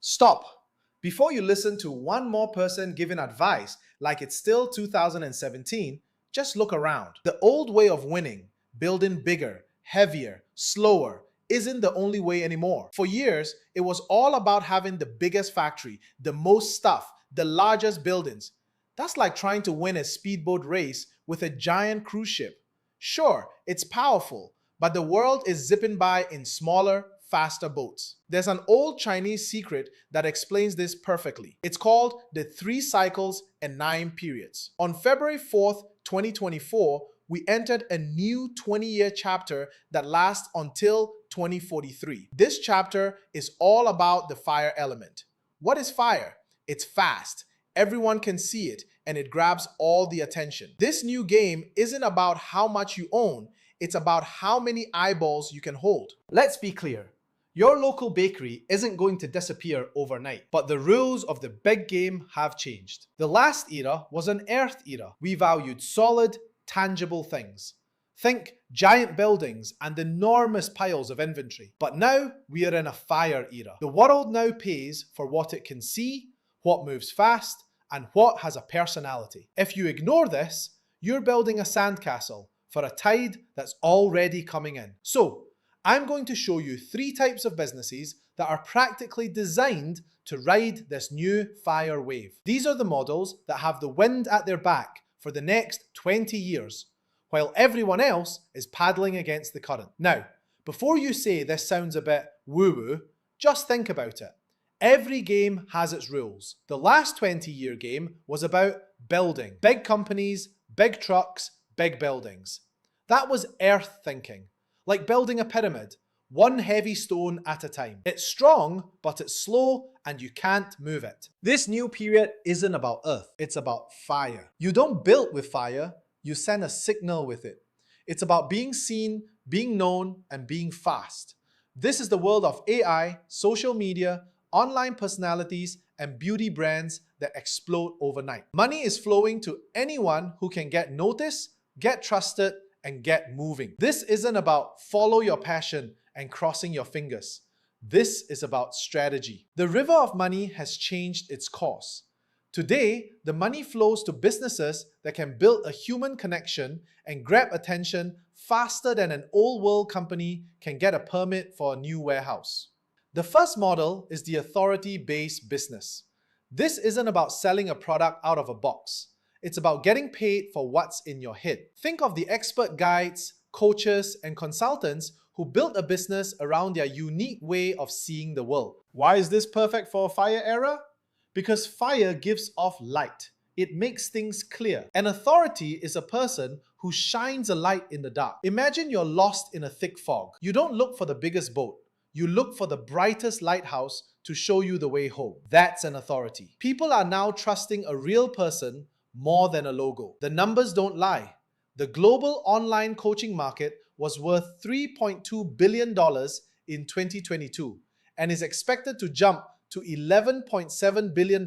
Stop. Before you listen to one more person giving advice like it's still 2017, just look around. The old way of winning, building bigger, heavier, slower, isn't the only way anymore. For years, it was all about having the biggest factory, the most stuff, the largest buildings. That's like trying to win a speedboat race with a giant cruise ship. Sure, it's powerful, but the world is zipping by in smaller, faster boats. There's an old Chinese secret that explains this perfectly. It's called the 3 cycles and 9 periods. On February 4th, 2024, we entered a new 20-year chapter that lasts until 2043. This chapter is all about the fire element. What is fire? It's fast. Everyone can see it, and it grabs all the attention. This new game isn't about how much you own, it's about how many eyeballs you can hold. Let's be clear. Your local bakery isn't going to disappear overnight, but the rules of the big game have changed. The last era was an earth era. We valued solid, tangible things. Think giant buildings and enormous piles of inventory. But now we are in a fire era. The world now pays for what it can see, what moves fast, and what has a personality. If you ignore this, you're building a sandcastle for a tide that's already coming in. So, I'm going to show you 3 types of businesses that are practically designed to ride this new fire wave. These are the models that have the wind at their back for the next 20 years, while everyone else is paddling against the current. Now, before you say this sounds a bit woo-woo, just think about it. Every game has its rules. The last 20-year game was about building. Big companies, big trucks, big buildings. That was earth thinking. Like building a pyramid, one heavy stone at a time. It's strong, but it's slow and you can't move it. This new period isn't about earth, it's about fire. You don't build with fire, you send a signal with it. It's about being seen, being known, and being fast. This is the world of AI, social media, online personalities, and beauty brands that explode overnight. Money is flowing to anyone who can get noticed, get trusted, and get moving. This isn't about follow your passion and crossing your fingers. This is about strategy. The river of money has changed its course. Today, the money flows to businesses that can build a human connection and grab attention faster than an old world company can get a permit for a new warehouse. The first model is the authority-based business. This isn't about selling a product out of a box. It's about getting paid for what's in your head. Think of the expert guides, coaches, and consultants who built a business around their unique way of seeing the world. Why is this perfect for a fire era? Because fire gives off light. It makes things clear. An authority is a person who shines a light in the dark. Imagine you're lost in a thick fog. You don't look for the biggest boat. You look for the brightest lighthouse to show you the way home. That's an authority. People are now trusting a real person more than a logo. The numbers don't lie. The global online coaching market was worth $3.2 billion in 2022 and is expected to jump to $11.7 billion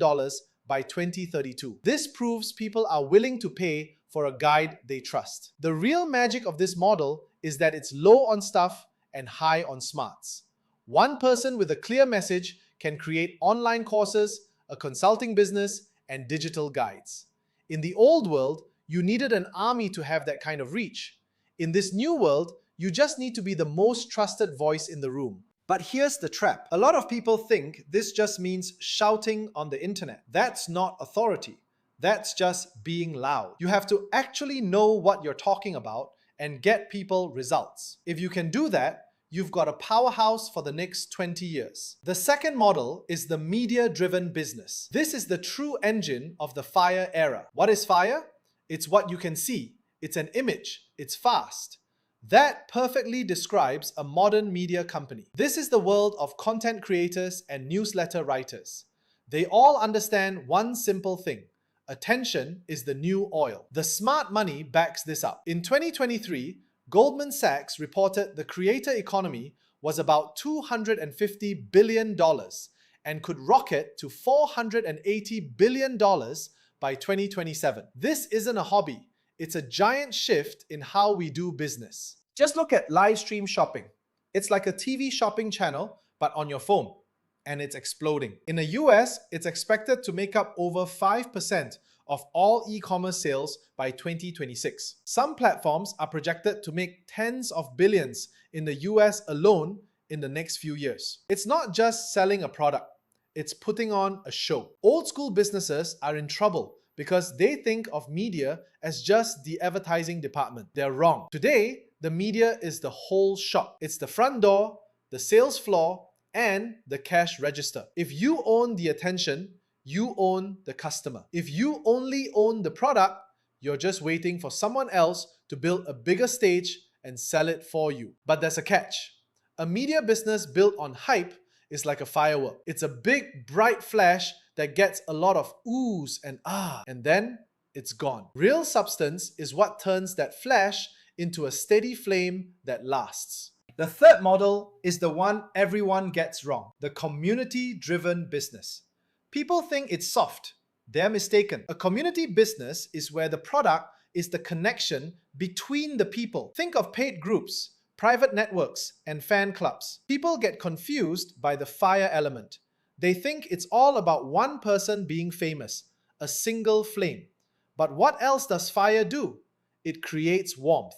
by 2032. This proves people are willing to pay for a guide they trust. The real magic of this model is that it's low on stuff and high on smarts. One person with a clear message can create online courses, a consulting business, and digital guides. In the old world, you needed an army to have that kind of reach. In this new world, you just need to be the most trusted voice in the room. But here's the trap. A lot of people think this just means shouting on the internet. That's not authority. That's just being loud. You have to actually know what you're talking about and get people results. If you can do that, you've got a powerhouse for the next 20 years. The second model is the media-driven business. This is the true engine of the fire era. What is fire? It's what you can see. It's an image. It's fast. That perfectly describes a modern media company. This is the world of content creators and newsletter writers. They all understand one simple thing. Attention is the new oil. The smart money backs this up. In 2023, Goldman Sachs reported the creator economy was about $250 billion and could rocket to $480 billion by 2027. This isn't a hobby. It's a giant shift in how we do business. Just look at live stream shopping. It's like a TV shopping channel, but on your phone. and it's exploding. In the US, it's expected to make up over 5% of all e-commerce sales by 2026. Some platforms are projected to make tens of billions in the US alone in the next few years. It's not just selling a product, it's putting on a show. Old school businesses are in trouble because they think of media as just the advertising department. They're wrong. Today, the media is the whole shop. It's the front door, the sales floor, and the cash register. If you own the attention, you own the customer. If you only own the product, you're just waiting for someone else to build a bigger stage and sell it for you. But there's a catch. A media business built on hype is like a firework. It's a big, bright flash that gets a lot of oohs and ah, and then it's gone. Real substance is what turns that flash into a steady flame that lasts. The third model is the one everyone gets wrong, the community-driven business. People think it's soft. They're mistaken. A community business is where the product is the connection between the people. Think of paid groups, private networks, and fan clubs. People get confused by the fire element. They think it's all about one person being famous, a single flame. But what else does fire do? It creates warmth.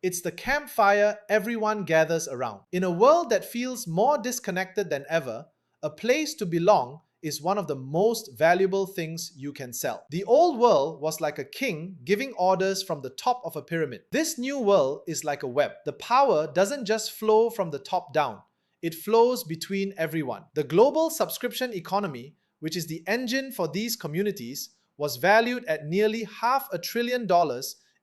It's the campfire everyone gathers around. In a world that feels more disconnected than ever, a place to belong is one of the most valuable things you can sell. The old world was like a king giving orders from the top of a pyramid. This new world is like a web. The power doesn't just flow from the top down. It flows between everyone. The global subscription economy, which is the engine for these communities, was valued at nearly $500 billion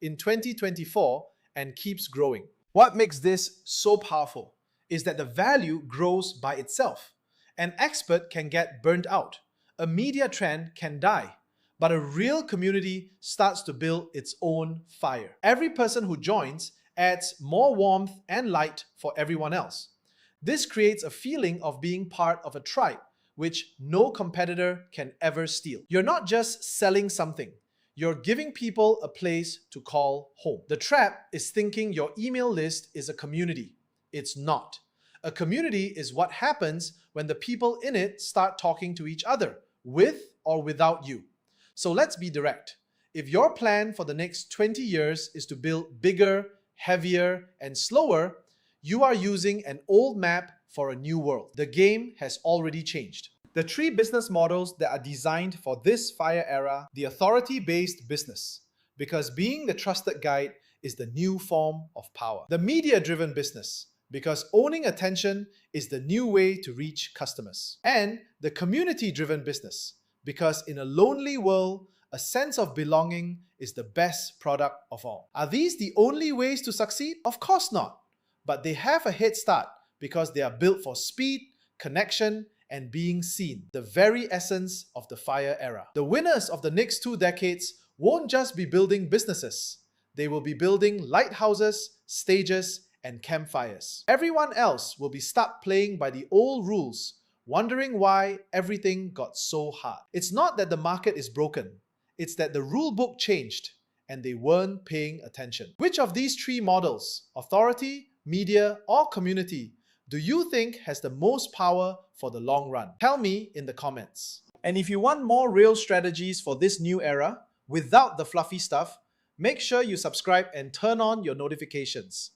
in 2024 and keeps growing. What makes this so powerful is that the value grows by itself. An expert can get burnt out. A media trend can die. But a real community starts to build its own fire. Every person who joins adds more warmth and light for everyone else. This creates a feeling of being part of a tribe, which no competitor can ever steal. You're not just selling something. You're giving people a place to call home. The trap is thinking your email list is a community. It's not. A community is what happens when the people in it start talking to each other, with or without you. So let's be direct. If your plan for the next 20 years is to build bigger, heavier, and slower, you are using an old map for a new world. The game has already changed. The three business models that are designed for this fire era: the authority-based business, because being the trusted guide is the new form of power. The media-driven business, because owning attention is the new way to reach customers. And the community-driven business, because in a lonely world, a sense of belonging is the best product of all. Are these the only ways to succeed? Of course not. But they have a head start because they are built for speed, connection, and being seen, the very essence of the fire era. The winners of the next 2 decades won't just be building businesses. They will be building lighthouses, stages, and campfires. Everyone else will be stuck playing by the old rules, wondering why everything got so hard. It's not that the market is broken. It's that the rule book changed and they weren't paying attention. Which of these three models, authority, media, or community, do you think has the most power for the long run? Tell me in the comments. And if you want more real strategies for this new era, without the fluffy stuff, make sure you subscribe and turn on your notifications.